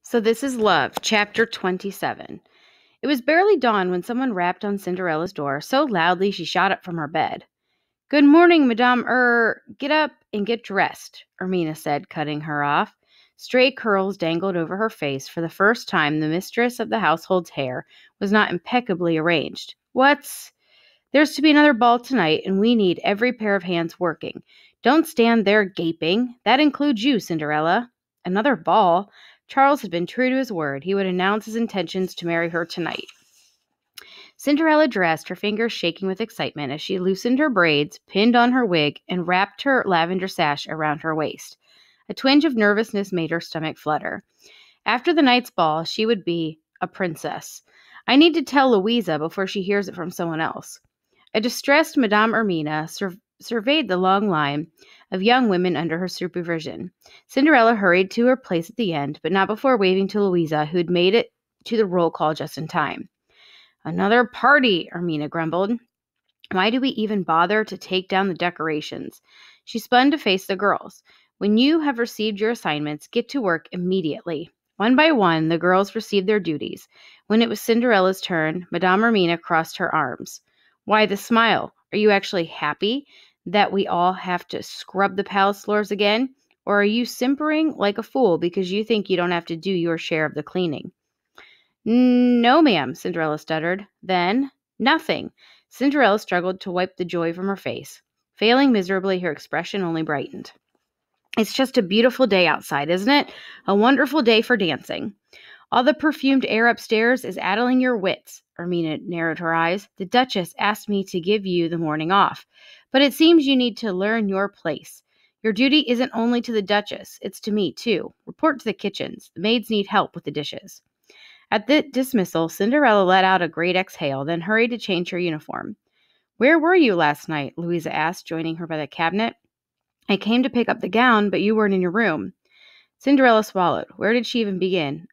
So this is Love, chapter 27. It was barely dawn when someone rapped on Cinderella's door so loudly she shot up from her bed. Good morning, Madame get up and get dressed, Ermina said, cutting her off. Stray curls dangled over her face. For the first time, the mistress of the household's hair was not impeccably arranged. There's to be another ball tonight, and we need every pair of hands working. Don't stand there gaping. That includes you, Cinderella. Another ball? Charles had been true to his word. He would announce his intentions to marry her tonight. Cinderella dressed, her fingers shaking with excitement as she loosened her braids, pinned on her wig, and wrapped her lavender sash around her waist. A twinge of nervousness made her stomach flutter. After the night's ball, she would be a princess. I need to tell Louisa before she hears it from someone else. A distressed Madame Ermina surveyed the long line of young women under her supervision. Cinderella hurried to her place at the end, but not before waving to Louisa, who had made it to the roll call just in time. Another party, Ermina grumbled. Why do we even bother to take down the decorations? She spun to face the girls. When you have received your assignments, get to work immediately. One by one, the girls received their duties. When it was Cinderella's turn, Madame Ermina crossed her arms. Why the smile? Are you actually happy that we all have to scrub the palace floors again? Or are you simpering like a fool because you think you don't have to do your share of the cleaning? No, ma'am, Cinderella stuttered. Then, nothing. Cinderella struggled to wipe the joy from her face. Failing miserably, her expression only brightened. It's just a beautiful day outside, isn't it? A wonderful day for dancing. All the perfumed air upstairs is addling your wits, Ermina narrowed her eyes. The Duchess asked me to give you the morning off, but it seems you need to learn your place. Your duty isn't only to the Duchess, it's to me, too. Report to the kitchens. The maids need help with the dishes. At the dismissal, Cinderella let out a great exhale, then hurried to change her uniform. Where were you last night? Louisa asked, joining her by the cabinet. I came to pick up the gown, but you weren't in your room. Cinderella swallowed. Where did she even begin?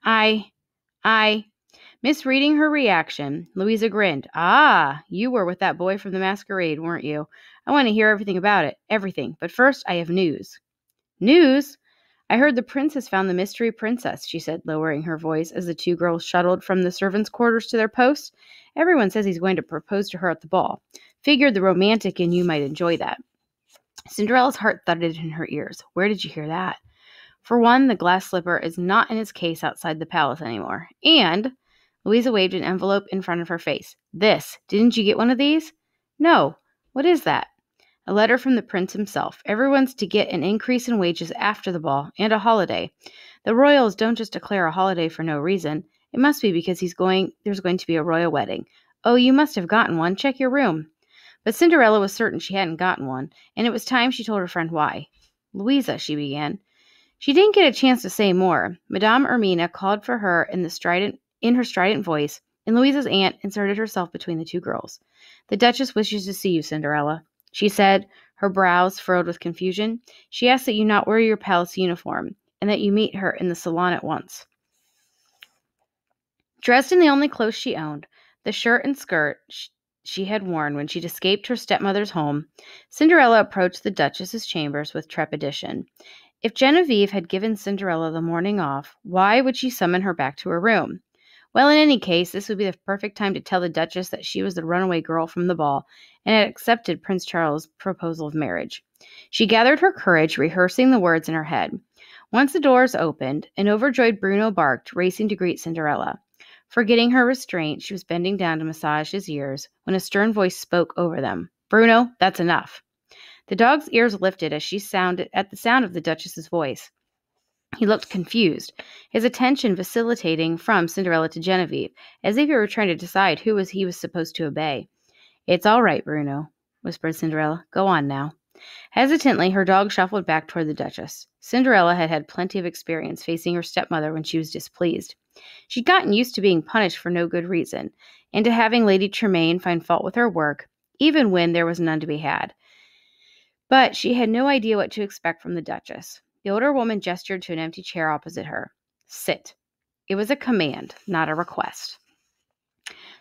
Misreading her reaction, Louisa grinned. Ah, you were with that boy from the masquerade, weren't you? I want to hear everything about it. Everything. But first, I have news. News? I heard the prince has found the mystery princess, she said, lowering her voice as the two girls shuttled from the servants' quarters to their posts. Everyone says he's going to propose to her at the ball. Figured the romantic in you might enjoy that. Cinderella's heart thudded in her ears. Where did you hear that? For one, the glass slipper is not in its case outside the palace anymore. And Louisa waved an envelope in front of her face. Didn't you get one of these? No. What is that? A letter from the prince himself. Everyone's to get an increase in wages after the ball, and a holiday. The royals don't just declare a holiday for no reason. It must be because there's going to be a royal wedding. Oh, you must have gotten one. Check your room. But Cinderella was certain she hadn't gotten one, and it was time she told her friend why. Louisa, she began. She didn't get a chance to say more. Madame Ermina called for her in her strident voice, and Louisa's aunt inserted herself between the two girls. The Duchess wishes to see you, Cinderella, she said, her brows furrowed with confusion. She asks that you not wear your palace uniform, and that you meet her in the salon at once. Dressed in the only clothes she owned, the shirt and skirt she had worn when she'd escaped her stepmother's home, Cinderella approached the Duchess's chambers with trepidation. If Genevieve had given Cinderella the morning off, why would she summon her back to her room? Well, in any case, this would be the perfect time to tell the Duchess that she was the runaway girl from the ball and had accepted Prince Charles' proposal of marriage. She gathered her courage, rehearsing the words in her head. Once the doors opened, an overjoyed Bruno barked, racing to greet Cinderella. Forgetting her restraint, she was bending down to massage his ears when a stern voice spoke over them. Bruno, that's enough. The dog's ears lifted at the sound of the Duchess's voice. He looked confused, his attention vacillating from Cinderella to Genevieve, as if he were trying to decide who he was supposed to obey. It's all right, Bruno, whispered Cinderella. Go on now. Hesitantly, her dog shuffled back toward the Duchess. Cinderella had had plenty of experience facing her stepmother when she was displeased. She'd gotten used to being punished for no good reason, and to having Lady Tremaine find fault with her work, even when there was none to be had. But she had no idea what to expect from the Duchess. The older woman gestured to an empty chair opposite her. Sit. It was a command, not a request.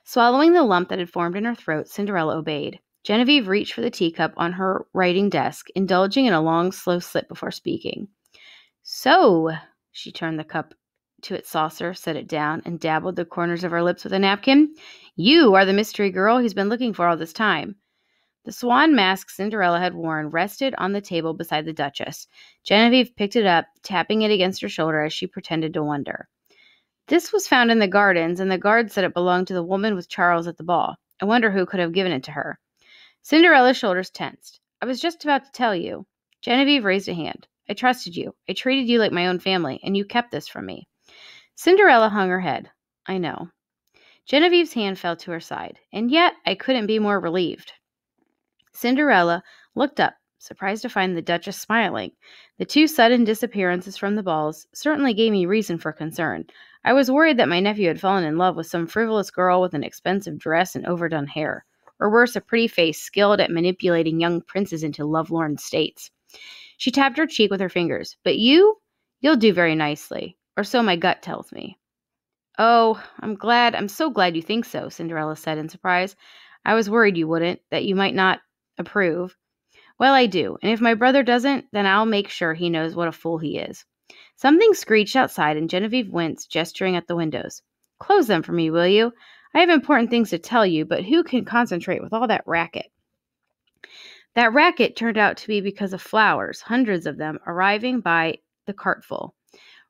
Swallowing the lump that had formed in her throat, Cinderella obeyed. Genevieve reached for the teacup on her writing desk, indulging in a long, slow sip before speaking. So, she turned the cup to its saucer, set it down, and dabbled the corners of her lips with a napkin. You are the mystery girl he's been looking for all this time. The swan mask Cinderella had worn rested on the table beside the Duchess. Genevieve picked it up, tapping it against her shoulder as she pretended to wonder. This was found in the gardens, and the guard said it belonged to the woman with Charles at the ball. I wonder who could have given it to her. Cinderella's shoulders tensed. I was just about to tell you. Genevieve raised a hand. I trusted you. I treated you like my own family, and you kept this from me. Cinderella hung her head. I know. Genevieve's hand fell to her side, and yet I couldn't be more relieved. Cinderella looked up, surprised to find the Duchess smiling. The two sudden disappearances from the balls certainly gave me reason for concern. I was worried that my nephew had fallen in love with some frivolous girl with an expensive dress and overdone hair, or worse, a pretty face skilled at manipulating young princes into lovelorn states. She tapped her cheek with her fingers. But you'll do very nicely, or so my gut tells me. Oh, I'm so glad you think so, Cinderella said in surprise. I was worried you wouldn't, that you might not approve. Well, I do, and if my brother doesn't, then I'll make sure he knows what a fool he is. Something screeched outside, and Genevieve winced, gesturing at the windows. Close them for me, will you? I have important things to tell you, but who can concentrate with all that racket? That racket turned out to be because of flowers, hundreds of them, arriving by the cartful.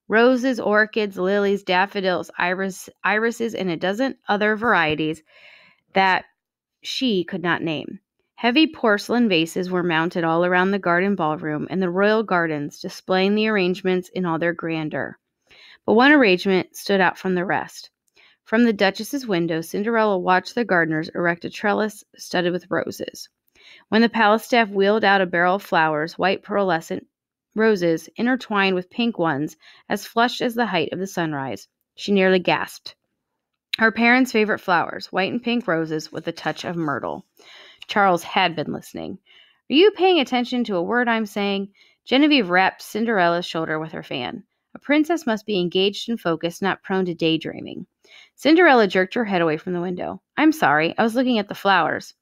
Roses, orchids, lilies, daffodils, irises, and a dozen other varieties that she could not name. Heavy porcelain vases were mounted all around the garden ballroom and the royal gardens, displaying the arrangements in all their grandeur. But one arrangement stood out from the rest. From the Duchess's window, Cinderella watched the gardeners erect a trellis studded with roses. When the palace staff wheeled out a barrel of flowers, white pearlescent roses intertwined with pink ones, as flushed as the height of the sunrise, she nearly gasped. Her parents' favorite flowers, white and pink roses with a touch of myrtle. Charles had been listening. Are you paying attention to a word I'm saying? Genevieve rapped Cinderella's shoulder with her fan. A princess must be engaged and focused, not prone to daydreaming. Cinderella jerked her head away from the window. I'm sorry, I was looking at the flowers.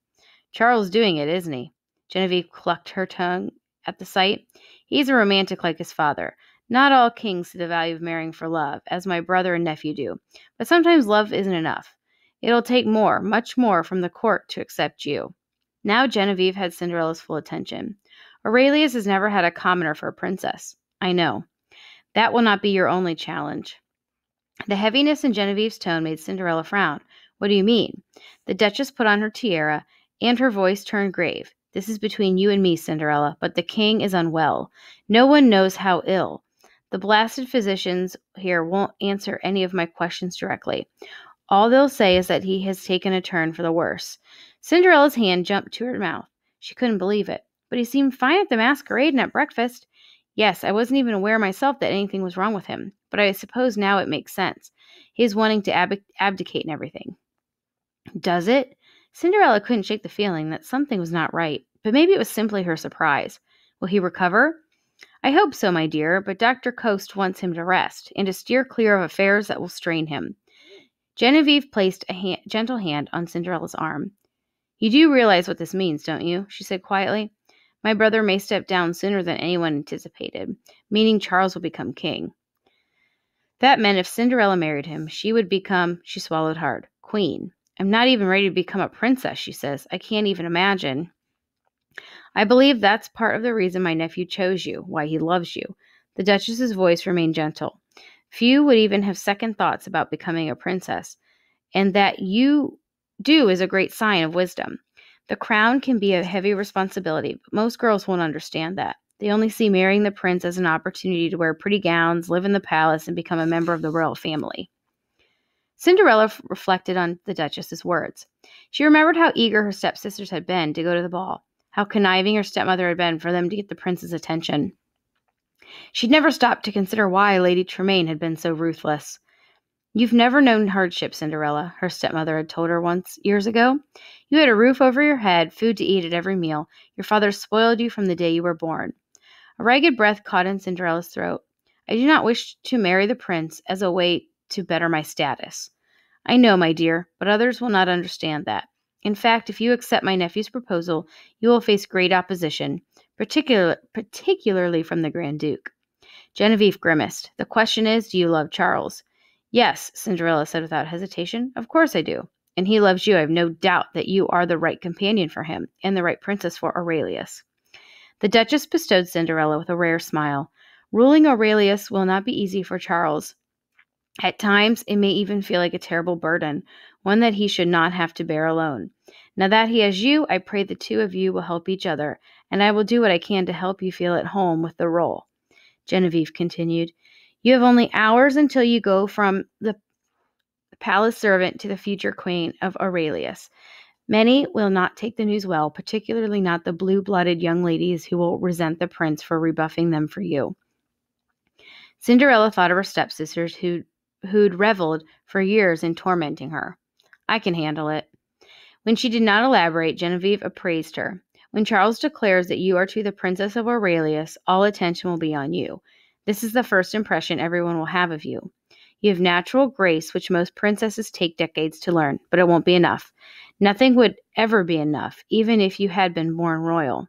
Charles doing it, isn't he? Genevieve clucked her tongue at the sight. He's a romantic like his father. Not all kings see the value of marrying for love, as my brother and nephew do. But sometimes love isn't enough. It'll take more, much more, from the court to accept you. Now Genevieve had Cinderella's full attention. Aurelius has never had a commoner for a princess. I know. That will not be your only challenge. The heaviness in Genevieve's tone made Cinderella frown. What do you mean? The Duchess put on her tiara, and her voice turned grave. This is between you and me, Cinderella, but the king is unwell. No one knows how ill. The blasted physicians here won't answer any of my questions directly. All they'll say is that he has taken a turn for the worse. Cinderella's hand jumped to her mouth. She couldn't believe it. But he seemed fine at the masquerade and at breakfast. Yes, I wasn't even aware myself that anything was wrong with him, but I suppose now it makes sense. He is wanting to abdicate and everything. Does it? Cinderella couldn't shake the feeling that something was not right, but maybe it was simply her surprise. Will he recover? I hope so, my dear, but Dr. Coast wants him to rest, and to steer clear of affairs that will strain him. Genevieve placed a gentle hand on Cinderella's arm. You do realize what this means, don't you? She said quietly. My brother may step down sooner than anyone anticipated, meaning Charles will become king. That meant if Cinderella married him, she would become, she swallowed hard, queen. I'm not even ready to become a princess, she says. I can't even imagine. I believe that's part of the reason my nephew chose you, why he loves you. The Duchess's voice remained gentle. Few would even have second thoughts about becoming a princess, and that you do is a great sign of wisdom. The crown can be a heavy responsibility, but most girls won't understand that. They only see marrying the prince as an opportunity to wear pretty gowns, live in the palace, and become a member of the royal family. Cinderella reflected on the Duchess's words. She remembered how eager her stepsisters had been to go to the ball, how conniving her stepmother had been for them to get the prince's attention. She'd never stopped to consider why Lady Tremaine had been so ruthless. You've never known hardship, Cinderella, her stepmother had told her once, years ago. You had a roof over your head, food to eat at every meal. Your father spoiled you from the day you were born. A ragged breath caught in Cinderella's throat. I do not wish to marry the prince as a way to better my status. I know, my dear, but others will not understand that. In fact, if you accept my nephew's proposal, you will face great opposition, particularly from the Grand Duke. Genevieve grimaced. The question is, do you love Charles? Yes, Cinderella said without hesitation. Of course I do. And he loves you. I have no doubt that you are the right companion for him and the right princess for Aurelius. The Duchess bestowed Cinderella with a rare smile. Ruling Aurelius will not be easy for Charles. At times, it may even feel like a terrible burden, one that he should not have to bear alone. Now that he has you, I pray the two of you will help each other, and I will do what I can to help you feel at home with the role. Genevieve continued, you have only hours until you go from the palace servant to the future queen of Aurelius. Many will not take the news well, particularly not the blue-blooded young ladies who will resent the prince for rebuffing them for you. Cinderella thought of her stepsisters who'd reveled for years in tormenting her. I can handle it. When she did not elaborate, Genevieve appraised her. When Charles declares that you are to the Princess of Aurelius, all attention will be on you. This is the first impression everyone will have of you. You have natural grace, which most princesses take decades to learn, but it won't be enough. Nothing would ever be enough, even if you had been born royal.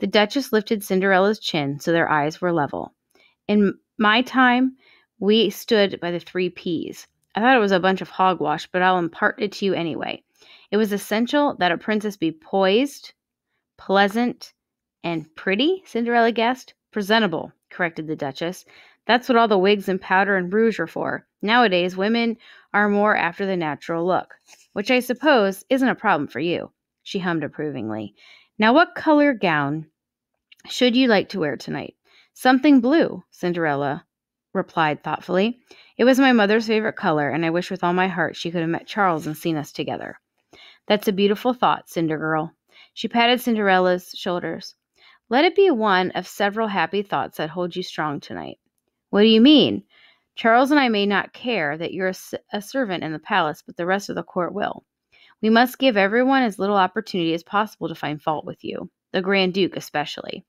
The Duchess lifted Cinderella's chin so their eyes were level. In my time, we stood by the 3 Ps. I thought it was a bunch of hogwash, but I'll impart it to you anyway. It was essential that a princess be poised, pleasant, and pretty, Cinderella guessed. Presentable, corrected the Duchess. That's what all the wigs and powder and rouge are for. Nowadays, women are more after the natural look, which I suppose isn't a problem for you, she hummed approvingly. Now, what color gown should you like to wear tonight? Something blue, Cinderella replied thoughtfully. It was my mother's favorite color, and I wish with all my heart she could have met Charles and seen us together. That's a beautiful thought, Cindergirl. She patted Cinderella's shoulders. Let it be one of several happy thoughts that hold you strong tonight. What do you mean? Charles and I may not care that you're a servant in the palace, but the rest of the court will. We must give everyone as little opportunity as possible to find fault with you, the Grand Duke especially.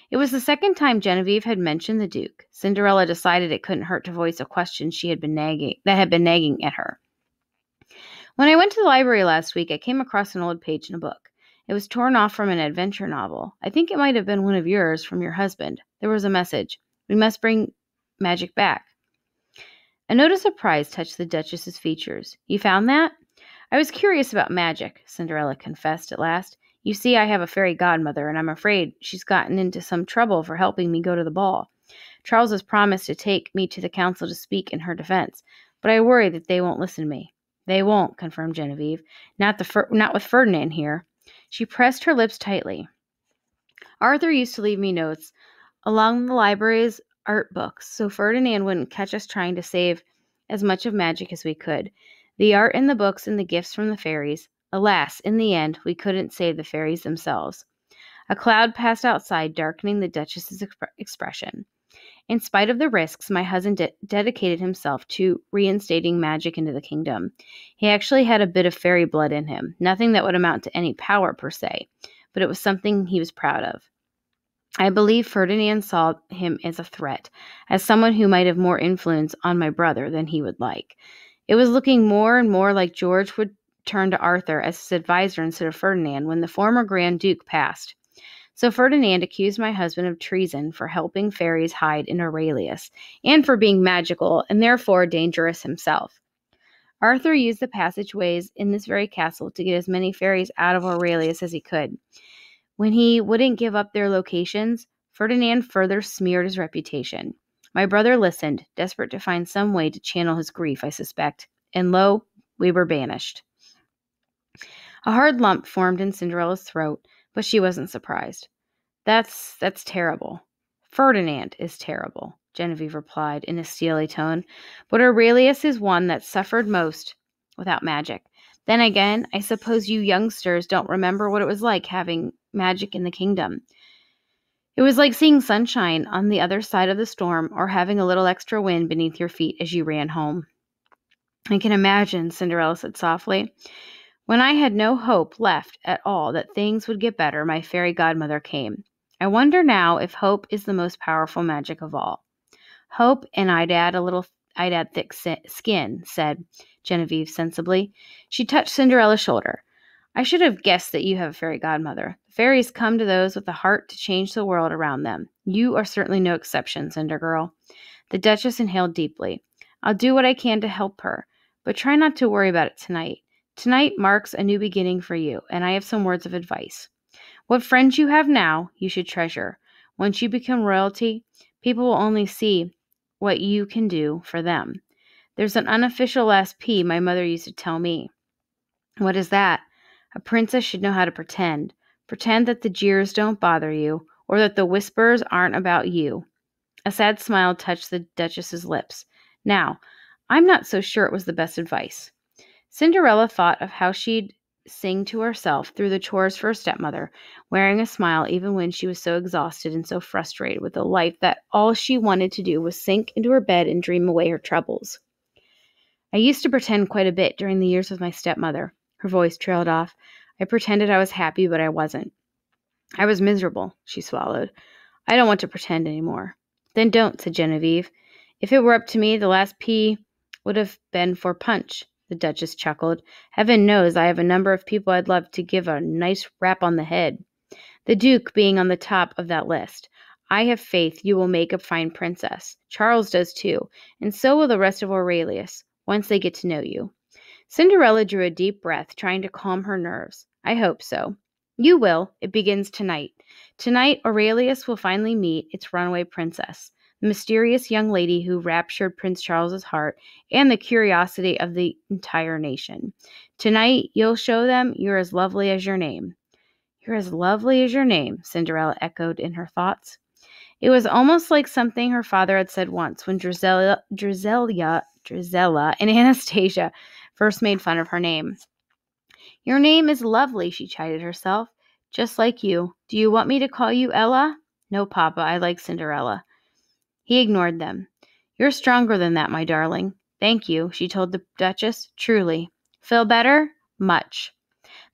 It was the second time Genevieve had mentioned the Duke. Cinderella decided it couldn't hurt to voice a question that had been nagging at her. When I went to the library last week, I came across an old page in a book. It was torn off from an adventure novel. I think it might have been one of yours from your husband. There was a message. We must bring magic back. A note of surprise touched the Duchess's features. You found that? I was curious about magic, Cinderella confessed at last. You see, I have a fairy godmother, and I'm afraid she's gotten into some trouble for helping me go to the ball. Charles has promised to take me to the council to speak in her defense, but I worry that they won't listen to me. They won't, confirmed Genevieve. Not with Ferdinand here. She pressed her lips tightly. Arthur used to leave me notes along the library's art books, so Ferdinand wouldn't catch us trying to save as much of magic as we could. The art in the books and the gifts from the fairies. Alas, in the end, we couldn't save the fairies themselves. A cloud passed outside, darkening the Duchess's expression. In spite of the risks, my husband dedicated himself to reinstating magic into the kingdom. He actually had a bit of fairy blood in him, nothing that would amount to any power per se, but it was something he was proud of. I believe Ferdinand saw him as a threat, as someone who might have more influence on my brother than he would like. It was looking more and more like George would turn to Arthur as his advisor instead of Ferdinand when the former Grand Duke passed. So Ferdinand accused my husband of treason for helping fairies hide in Aurelius, and for being magical and therefore dangerous himself. Arthur used the passageways in this very castle to get as many fairies out of Aurelius as he could. When he wouldn't give up their locations, Ferdinand further smeared his reputation. My brother listened, desperate to find some way to channel his grief, I suspect, and lo, we were banished. A hard lump formed in Cinderella's throat, but she wasn't surprised. That's terrible. Ferdinand is terrible, Genevieve replied in a steely tone, but Aurelius is one that suffered most without magic. Then again, I suppose you youngsters don't remember what it was like having magic in the kingdom. It was like seeing sunshine on the other side of the storm or having a little extra wind beneath your feet as you ran home. I can imagine, Cinderella said softly. When I had no hope left at all that things would get better, my fairy godmother came. I wonder now if hope is the most powerful magic of all. Hope, and I'd add thick skin, said Genevieve sensibly. She touched Cinderella's shoulder. I should have guessed that you have a fairy godmother. Fairies come to those with a heart to change the world around them. You are certainly no exception, Cinder Girl. The Duchess inhaled deeply. I'll do what I can to help her, but try not to worry about it tonight. Tonight marks a new beginning for you, and I have some words of advice. What friends you have now, you should treasure. Once you become royalty, people will only see what you can do for them. There's an unofficial last P my mother used to tell me. What is that? A princess should know how to pretend. Pretend that the jeers don't bother you, or that the whispers aren't about you. A sad smile touched the Duchess's lips. Now, I'm not so sure it was the best advice. Cinderella thought of how she'd sing to herself through the chores for her stepmother, wearing a smile even when she was so exhausted and so frustrated with a life that all she wanted to do was sink into her bed and dream away her troubles. I used to pretend quite a bit during the years with my stepmother. Her voice trailed off. I pretended I was happy, but I wasn't. I was miserable, she swallowed. I don't want to pretend anymore. Then don't, said Genevieve. If it were up to me, the last P would have been for punch, the Duchess chuckled. Heaven knows I have a number of people I'd love to give a nice rap on the head. The Duke being on the top of that list. I have faith you will make a fine princess. Charles does too, and so will the rest of Aurelius, once they get to know you. Cinderella drew a deep breath, trying to calm her nerves. I hope so. You will. It begins tonight. Tonight, Aurelius will finally meet its runaway princess, the mysterious young lady who raptured Prince Charles's heart and the curiosity of the entire nation. Tonight, you'll show them you're as lovely as your name. You're as lovely as your name, Cinderella echoed in her thoughts. It was almost like something her father had said once when Drizella and Anastasia first made fun of her name. Your name is lovely, she chided herself. Just like you. Do you want me to call you Ella? No, Papa, I like Cinderella. He ignored them. You're stronger than that, my darling. Thank you, she told the Duchess. Truly. Feel better? Much.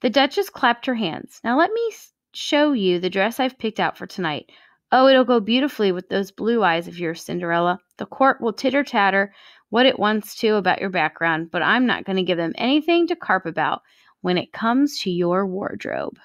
The Duchess clapped her hands. Now let me show you the dress I've picked out for tonight. Oh, it'll go beautifully with those blue eyes of yours, Cinderella. The court will titter-tatter what it wants to about your background, but I'm not going to give them anything to carp about when it comes to your wardrobe.